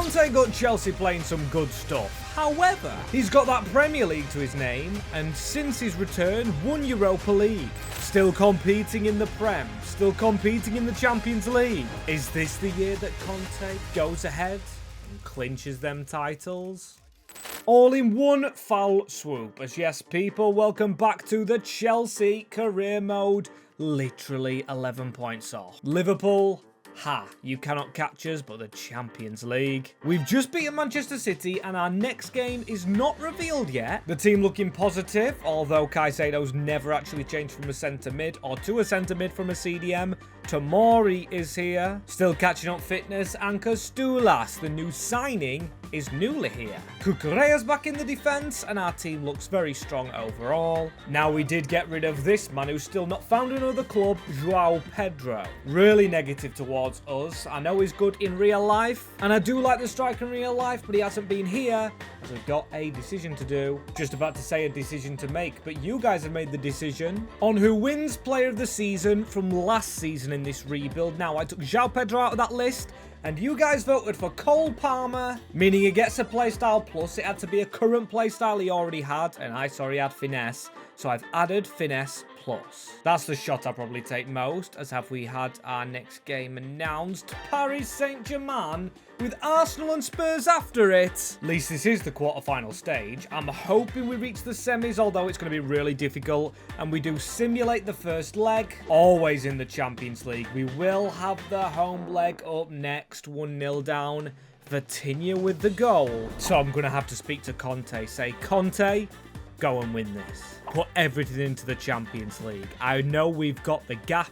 Conte got Chelsea playing some good stuff. However, he's got that Premier League to his name, and since his return, won Europa League. Still competing in the Prem, still competing in the Champions League. Is this the year that Conte goes ahead and clinches them titles? All in one foul swoop. As yes, people, welcome back to the Chelsea career mode. Literally 11 points off. Liverpool, ha, you cannot catch us, but the Champions League. We've just beaten Manchester City, and our next game is not revealed yet. The team looking positive, although Caicedo's never actually changed from a centre mid or to a centre mid from a CDM. Tomori is here, still catching up fitness, and Castulas, the new signing, is newly here. Cucurella's back in the defence, and our team looks very strong overall. Now, we did get rid of this man who's still not found another club, João Pedro. Really negative towards us. I know he's good in real life, and I do like the striker in real life, but he hasn't been here, as we've got a decision to do. Just about to say a decision to make, but you guys have made the decision on who wins player of the season from last season in this rebuild. Now, I took João Pedro out of that list, and you guys voted for Cole Palmer, meaning he gets a playstyle plus. It had to be a current playstyle he already had, and I saw he had finesse, so I've added finesse plus. That's the shot I'll probably take most, as have we had our next game announced. Paris Saint-Germain with Arsenal and Spurs after it. At least this is the quarterfinal stage. I'm hoping we reach the semis, although it's going to be really difficult, and we do simulate the first leg. Always in the Champions League. We will have the home leg up next, 1-0 down. Vitinha with the goal. So I'm going to have to speak to Conte. Say, Conte, go and win this. Put everything into the Champions League. I know we've got the gap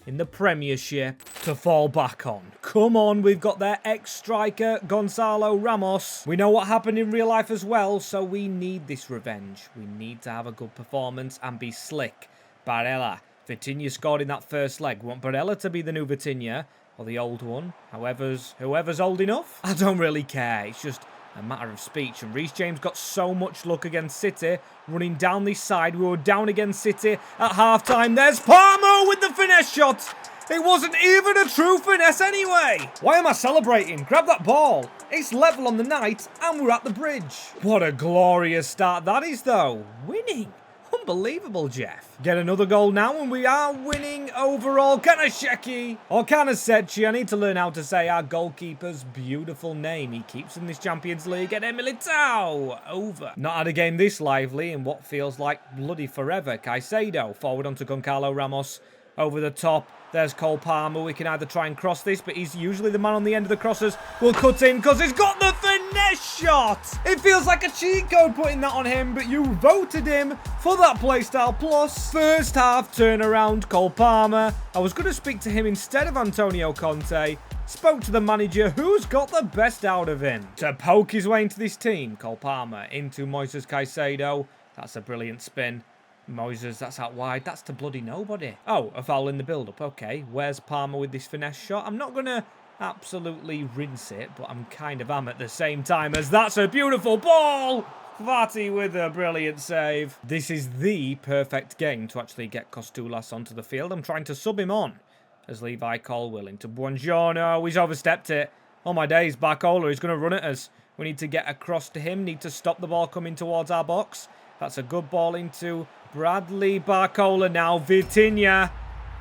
in the Premiership to fall back on. Come on, we've got their ex-striker, Gonzalo Ramos. We know what happened in real life as well, so we need this revenge. We need to have a good performance and be slick. Barella. Vitinha scored in that first leg. We want Barella to be the new Vitinha, or the old one. Whoever's old enough. I don't really care. It's just a matter of speech. And Reece James got so much luck against City, running down this side. We were down against City at half-time. There's Palmer with the finesse shot. It wasn't even a true finesse anyway. Why am I celebrating? Grab that ball. It's level on the night, and we're at the bridge. What a glorious start that is, though. Winning. Unbelievable, Jeff. Get another goal now, and we are winning overall. Kanasheki, or Kanasechi. I need to learn how to say our goalkeeper's beautiful name. He keeps in this Champions League. And Militao over. Not had a game this lively in what feels like bloody forever. Caicedo forward onto Goncalo Ramos. Over the top. There's Cole Palmer. We can either try and cross this, but he's usually the man on the end of the crosses. We'll cut in because he's got the finesse shot. It feels like a cheat code putting that on him, but you voted him for that playstyle plus. First half turnaround, Cole Palmer. I was going to speak to him instead of Antonio Conte. Spoke to the manager, who's got the best out of him. To poke his way into this team, Cole Palmer into Moises Caicedo. That's a brilliant spin. Moises, that's out wide. That's to bloody nobody. Oh, a foul in the build-up. Okay, where's Palmer with this finesse shot? I'm not going to absolutely rinse it, but I'm kind of am at the same time, as that's a beautiful ball. Fati with a brilliant save. This is the perfect game to actually get Castulas onto the field. I'm trying to sub him on as Levi Colwill into Buongiorno. He's overstepped it. Oh my days, Barcola is going to run at us. We need to get across to him. Need to stop the ball coming towards our box. That's a good ball into Bradley Barcola now. Vitinha.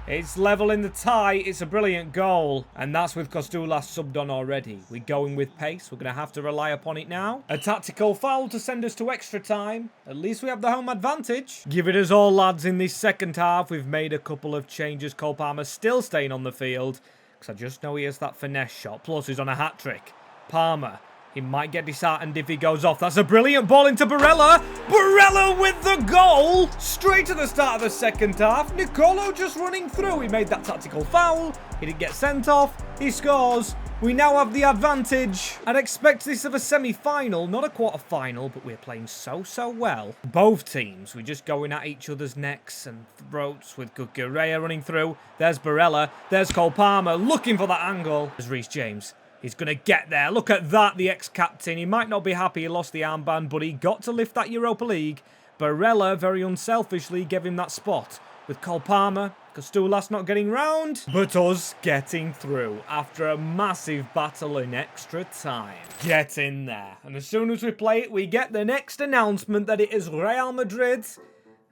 It's level in the tie. It's a brilliant goal. And that's with Castulas subbed on already. We're going with pace. We're going to have to rely upon it now. A tactical foul to send us to extra time. At least we have the home advantage. Give it us all, lads, in this second half. We've made a couple of changes. Cole Palmer still staying on the field, because I just know he has that finesse shot. Plus, he's on a hat-trick. Palmer. He might get disheartened if he goes off. That's a brilliant ball into Barella. Barella with the goal. Straight to the start of the second half. Nicolo just running through. He made that tactical foul. He didn't get sent off. He scores. We now have the advantage. I'd expect this of a semi-final, not a quarter-final, but we're playing so well. Both teams, we're just going at each other's necks and throats with Cucurella running through. There's Barella. There's Cole Palmer looking for that angle. There's Reece James. He's going to get there. Look at that, the ex-captain. He might not be happy he lost the armband, but he got to lift that Europa League. Barella, very unselfishly, gave him that spot. With Cole Palmer, Costulas not getting round, but us getting through after a massive battle in extra time. Get in there. And as soon as we play it, we get the next announcement that it is Real Madrid.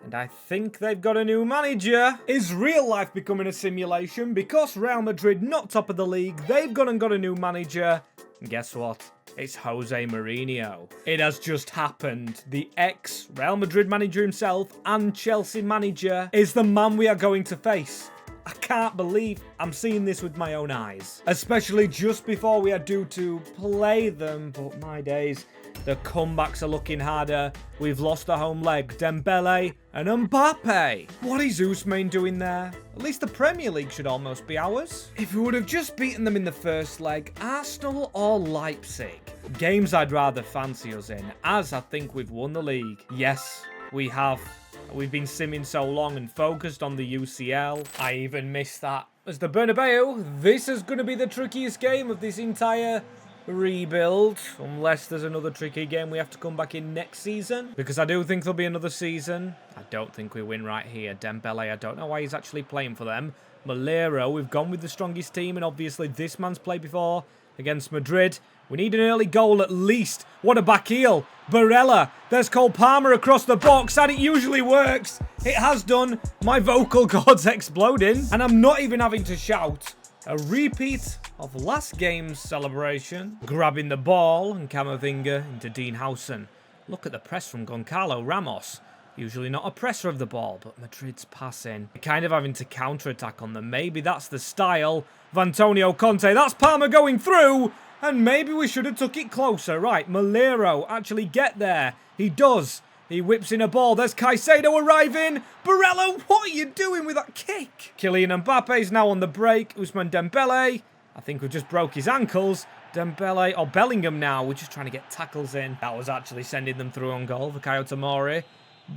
And I think they've got a new manager. Is real life becoming a simulation? Because Real Madrid not top of the league, they've gone and got a new manager. And guess what? It's Jose Mourinho. It has just happened. The ex-Real Madrid manager himself and Chelsea manager is the man we are going to face. I can't believe I'm seeing this with my own eyes. Especially just before we are due to play them. But my days, the comebacks are looking harder. We've lost the home leg. Dembele and Mbappe. What is Ousmane doing there? At least the Premier League should almost be ours. If we would have just beaten them in the first leg, Arsenal or Leipzig. Games I'd rather fancy us in, as I think we've won the league. Yes, we have. We've been simming so long and focused on the UCL. I even missed that. As the Bernabeu, this is going to be the trickiest game of this entire rebuild. Unless there's another tricky game we have to come back in next season. Because I do think there'll be another season. I don't think we win right here. Dembele, I don't know why he's actually playing for them. Malero, we've gone with the strongest team. And obviously this man's played before against Madrid. We need an early goal at least. What a back heel. Barella. There's Cole Palmer across the box. And it usually works. It has done. My vocal cords exploding. And I'm not even having to shout. A repeat of last game's celebration. Grabbing the ball and Camavinga into Dean Howson. Look at the press from Goncalo Ramos. Usually not a presser of the ball, but Madrid's passing. Kind of having to counter-attack on them. Maybe that's the style. Antonio Conte. That's Palmer going through. And maybe we should have took it closer. Right, Malero actually get there. He does. He whips in a ball. There's Caicedo arriving. Barella, what are you doing with that kick? Kylian Mbappe is now on the break. Ousmane Dembele. I think we just broke his ankles. Dembele, or Bellingham now. We're just trying to get tackles in. That was actually sending them through on goal for Tomori.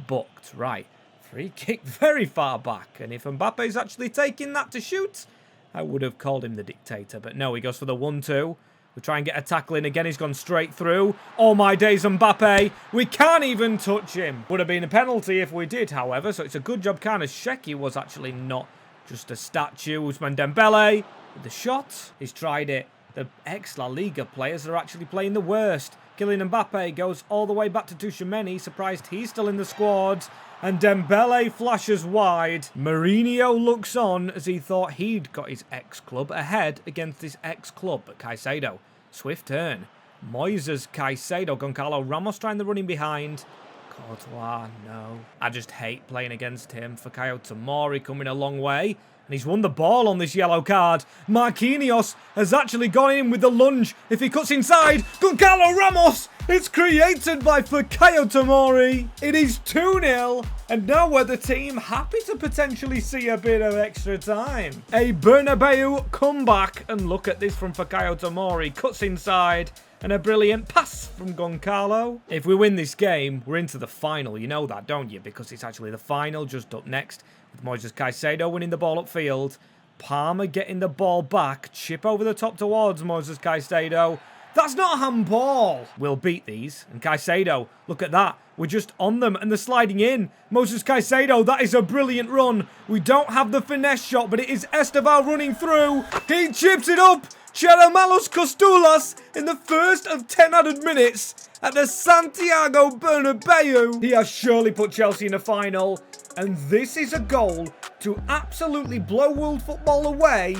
Booked. Right. Free kick very far back. And if Mbappe's actually taking that to shoot, I would have called him the dictator. But no, he goes for the 1-2. We try and get a tackle in again. He's gone straight through. Oh my days, Mbappe. We can't even touch him. Would have been a penalty if we did, however. So it's a good job. Sheki was actually not just a statue. Ousmane Dembele with the shot. He's tried it. The ex-La Liga players are actually playing the worst. Kylian Mbappe goes all the way back to Tchouaméni. Surprised he's still in the squad. And Dembele flashes wide. Mourinho looks on as he thought he'd got his ex-club ahead against his ex-club. But Caicedo, swift turn. Moises, Caicedo, Goncalo Ramos trying the running behind. Courtois, no. I just hate playing against him. Fikayo Tomori coming a long way. And he's won the ball on this yellow card. Marquinhos has actually gone in with the lunge. If he cuts inside, Goncalo Ramos! It's created by Fikayo Tomori. It is 2-0. And now we're the team happy to potentially see a bit of extra time. A Bernabeu comeback. And look at this from Fikayo Tomori. Cuts inside. And a brilliant pass from Goncalo. If we win this game, we're into the final. You know that, don't you? Because it's actually the final just up next. With Moises Caicedo winning the ball upfield. Palmer getting the ball back. Chip over the top towards Moises Caicedo. That's not a handball. We'll beat these. And Caicedo, look at that. We're just on them and they're sliding in. Moises Caicedo, that is a brilliant run. We don't have the finesse shot, but it is Esteval running through. He chips it up. Cheramalos Costulas in the first of 10 added minutes at the Santiago Bernabeu. He has surely put Chelsea in a final. And this is a goal to absolutely blow world football away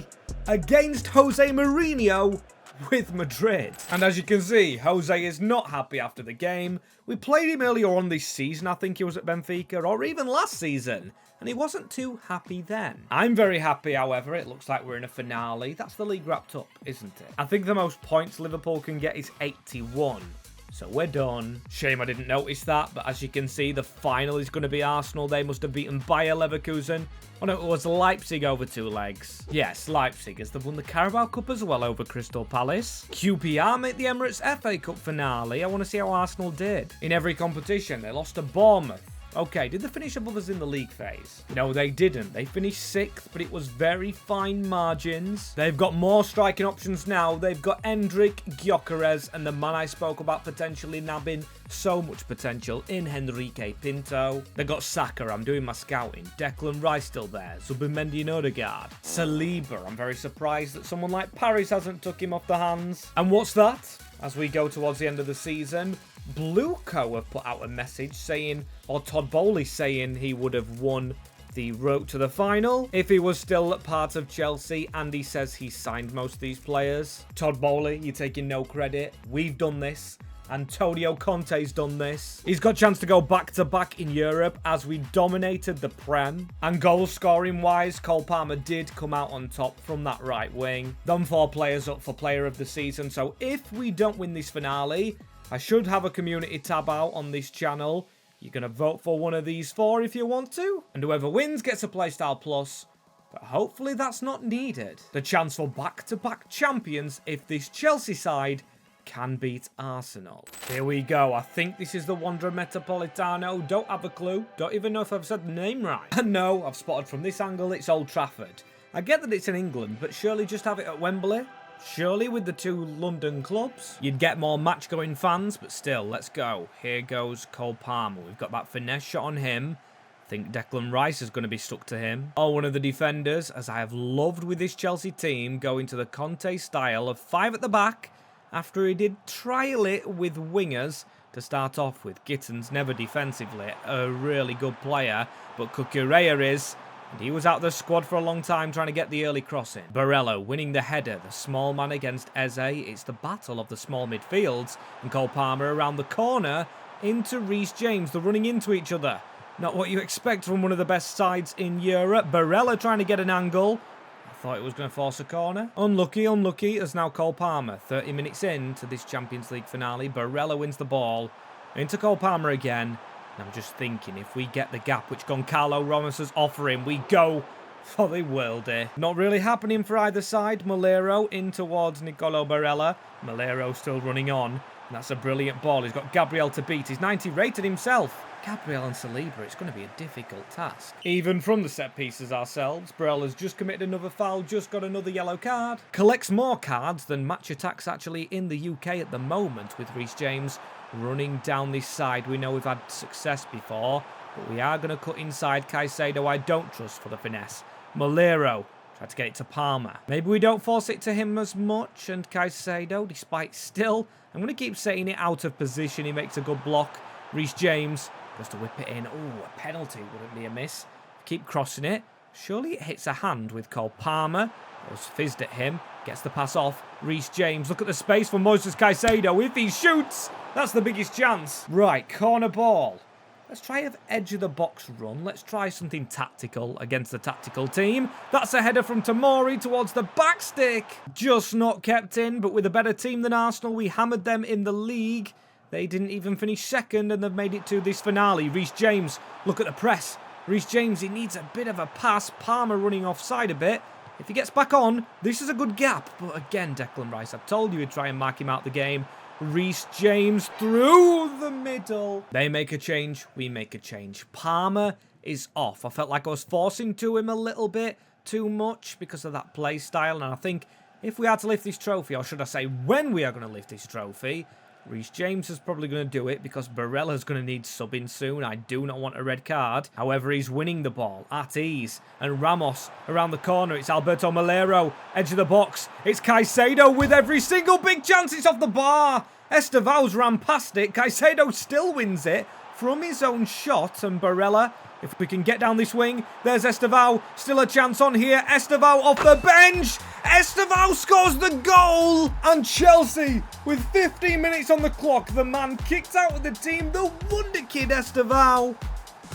against Jose Mourinho with Madrid. And as you can see, Jose is not happy after the game. We played him earlier on this season, I think he was at Benfica, or even last season. And he wasn't too happy then. I'm very happy, however. It looks like we're in a finale. That's the league wrapped up, isn't it? I think the most points Liverpool can get is 81. So we're done. Shame I didn't notice that, but as you can see, the final is going to be Arsenal. They must have beaten Bayer Leverkusen. Oh no, it was Leipzig over 2 legs. Yes, Leipzig, as they've won the Carabao Cup as well over Crystal Palace. QPR made the Emirates FA Cup finale. I want to see how Arsenal did. In every competition, they lost to Bournemouth, Okay, did they finish above us in the league phase? No, they didn't. They finished 6th, but it was very fine margins. They've got more striking options now. They've got Endrick, Gyökeres, and the man I spoke about potentially nabbing so much potential in Henrique Pinto. They got Saka, I'm doing my scouting. Declan Rice still there. Zubimendi and Odegaard. Saliba, I'm very surprised that someone like Paris hasn't took him off the hands. And what's that? As we go towards the end of the season, Blueco have put out a message saying, or Todd Bowley saying he would have won the road to the final if he was still part of Chelsea, and he says he signed most of these players. Todd Bowley, you're taking no credit. We've done this. Antonio Conte's done this. He's got a chance to go back-to-back in Europe as we dominated the Prem. And goal-scoring-wise, Cole Palmer did come out on top from that right wing. Them 4 players up for Player of the Season. So if we don't win this finale, I should have a community tab out on this channel. You're going to vote for one of these 4 if you want to. And whoever wins gets a Playstyle Plus. But hopefully that's not needed. The chance for back-to-back champions if this Chelsea side can beat Arsenal. Here we go. I think this is the Wanda Metropolitano. Don't have a clue. Don't even know if I've said the name right. And no, I've spotted from this angle it's Old Trafford. I get that it's in England, but surely just have it at Wembley? Surely with the 2 London clubs? You'd get more match-going fans, but still, let's go. Here goes Cole Palmer. We've got that finesse shot on him. I think Declan Rice is going to be stuck to him. Or one of the defenders, as I have loved with this Chelsea team, going to the Conte style of 5 at the back, after he did trial it with wingers to start off with. Gittins never defensively a really good player, but Cucurella is, and he was out of the squad for a long time trying to get the early crossing. Barella winning the header, the small man against Eze. It's the battle of the small midfields, and Cole Palmer around the corner into Reece James. They're running into each other. Not what you expect from one of the best sides in Europe. Barella trying to get an angle. Thought it was going to force a corner. Unlucky, unlucky, as now Cole Palmer. 30 minutes into this Champions League finale. Barella wins the ball. Into Cole Palmer again. And I'm just thinking, if we get the gap which Goncalo Ramos is offering, we go for the worldie. Not really happening for either side. Malero in towards Nicolo Barella. Malero still running on. And that's a brilliant ball. He's got Gabriel to beat. He's 90 rated himself. Gabriel and Saliba, it's going to be a difficult task. Even from the set pieces ourselves, Barella's just committed another foul, just got another yellow card. Collects more cards than match attacks actually in the UK at the moment, with Reece James running down this side. We know we've had success before, but we are going to cut inside. Caicedo I don't trust for the finesse. Malero tried to get it to Palmer. Maybe we don't force it to him as much, and Caicedo, despite still, I'm going to keep saying it, out of position. He makes a good block. Reece James goes to whip it in. Oh, a penalty wouldn't be a miss. Keep crossing it. Surely it hits a hand with Cole Palmer. Goes fizzed at him. Gets the pass off. Reece James. Look at the space for Moises Caicedo. If he shoots, that's the biggest chance. Right, corner ball. Let's try an edge of the box run. Let's try something tactical against the tactical team. That's a header from Tomori towards the back stick. Just not kept in, but with a better team than Arsenal, we hammered them in the league. They didn't even finish second, and they've made it to this finale. Reece James, look at the press. Reece James, he needs a bit of a pass. Palmer running offside a bit. If he gets back on, this is a good gap. But again, Declan Rice, I told you he'd try and mark him out the game. Reece James through the middle. They make a change, we make a change. Palmer is off. I felt like I was forcing to him a little bit too much because of that play style. And I think if we had to lift this trophy, or should I say when we are going to lift this trophy, Reece James is probably going to do it because Barella's going to need subbing soon. I do not want a red card. However, he's winning the ball at ease. And Ramos around the corner. It's Alberto Malero. Edge of the box. It's Caicedo with every single big chance. It's off the bar. Estevao's ran past it. Caicedo still wins it from his own shot. And Barella, if we can get down this wing. There's Estevao. Still a chance on here. Estevao off the bench. Estevao scores the goal. And Chelsea, with 15 minutes on the clock, the man kicked out of the team. The wonder kid Estevao.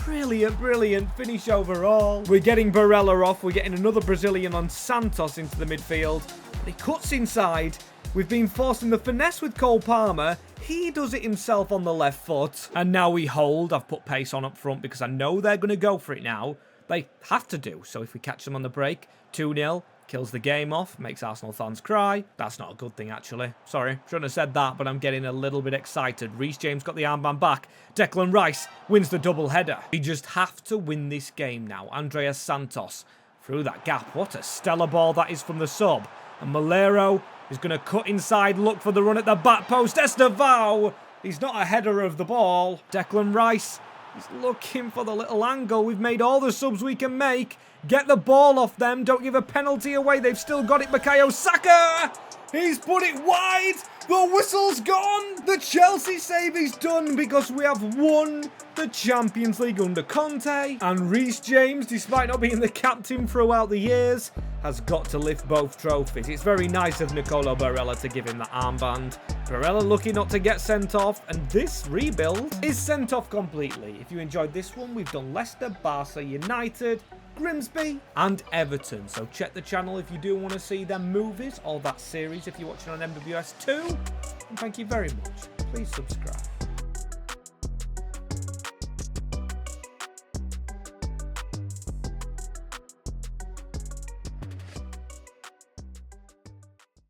Brilliant, brilliant finish overall. We're getting Barella off. We're getting another Brazilian on Santos into the midfield. But he cuts inside. We've been forcing the finesse with Cole Palmer. He does it himself on the left foot. And now we hold. I've put pace on up front because I know they're going to go for it now. They have to do. So if we catch them on the break, 2-0. Kills the game off, makes Arsenal fans cry. That's not a good thing, actually. Sorry, shouldn't have said that, but I'm getting a little bit excited. Reece James got the armband back. Declan Rice wins the double header. We just have to win this game now. Andreas Santos through that gap. What a stellar ball that is from the sub. And Malero is going to cut inside, look for the run at the back post. Estevao! He's not a header of the ball. Declan Rice, he's looking for the little angle. We've made all the subs we can make. Get the ball off them. Don't give a penalty away. They've still got it. Bukayo Saka! He's put it wide. The whistle's gone. The Chelsea save is done because we have won the Champions League under Conte. And Reece James, despite not being the captain throughout the years, has got to lift both trophies. It's very nice of Nicolo Barella to give him the armband. Barella lucky not to get sent off, and this rebuild is sent off completely. If you enjoyed this one, we've done Leicester, Barca, United, Grimsby and Everton. So check the channel if you do want to see them movies or that series if you're watching on MWS2. And thank you very much. Please subscribe.